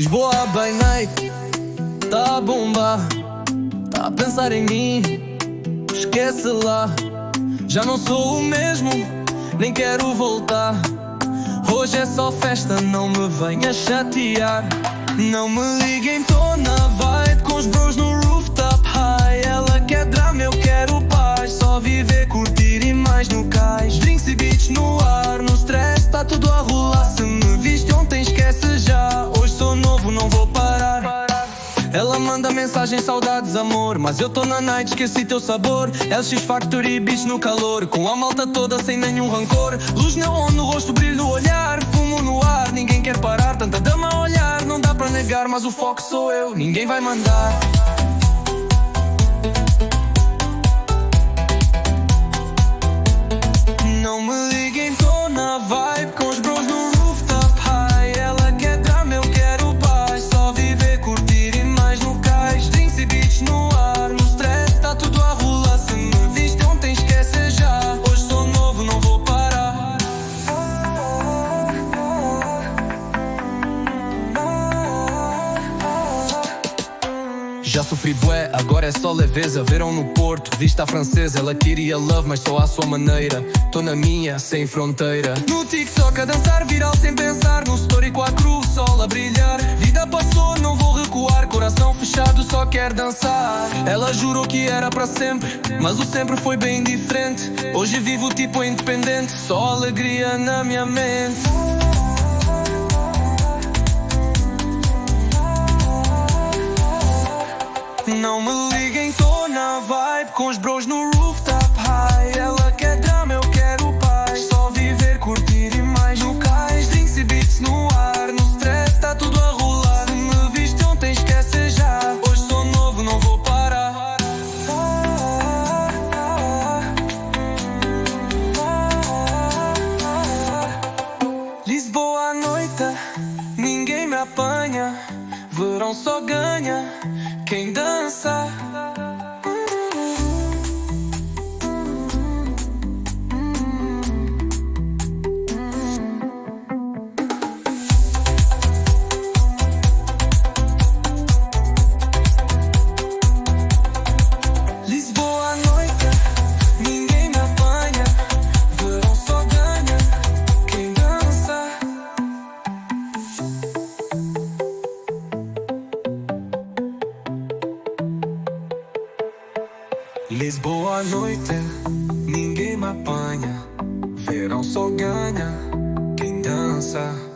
Lisboa by night, tá a bombar, tá a pensar em mim, esquece lá. Já não sou o mesmo, nem quero voltar. Hoje é só festa, não me venha chatear. Não me liguem, tô na vibe com os bros no rooftop high. Ela quer drama, eu quero paz, só viver, curtir e mais no cais. Drinks e beats no ar, no stress, tá tudo a rolar. Se me viste ontem, esquece já, hoje sou novo, não vou parar. Ela manda mensagem, saudades, amor, mas eu tô na night, esqueci teu sabor. LX Factory, beats no calor, com a malta toda sem nenhum rancor. Luz neon no rosto, brilho no olhar, fumo no ar, ninguém quer parar. Tanta dama a olhar, não dá pra negar, mas o foco sou eu, ninguém vai mandar. Não me liguem, tô na vibe com os bros no rooftop high. Ela quer drama, eu quero paz, só viver, curtir e mais no cais. Drinks e beats no ar, no stress, tá tudo a rolar. Se me viste ontem, esquece já, hoje sou novo, não vou parar. Já sofri bué, agora é só leveza. Verão no Porto, vista francesa. Ela queria love, mas só à sua maneira. Tô na minha, sem fronteira. No TikTok a dançar, viral sem pensar. No story com a cruz, sol a brilhar. Vida passou, não vou recuar. Coração fechado, só quer dançar. Ela jurou que era pra sempre, mas o sempre foi bem diferente. Hoje vivo tipo independente, só alegria na minha mente. Não me liguem, tô na vibe com os bros no rooftop high. Ela quer drama, eu quero paz, só viver, curtir e mais no cais. Drinks e beats no ar, no stress, tá tudo a rolar. Se me viste ontem, esquece já, hoje sou novo, não vou parar. Lisboa à noite, ninguém me apanha. Verão só ganha quem dança. Lisboa à noite, ninguém me apanha. Verão só ganha quem dança. Lisboa à noite, ninguém me apanha. Verão só ganha quem dança.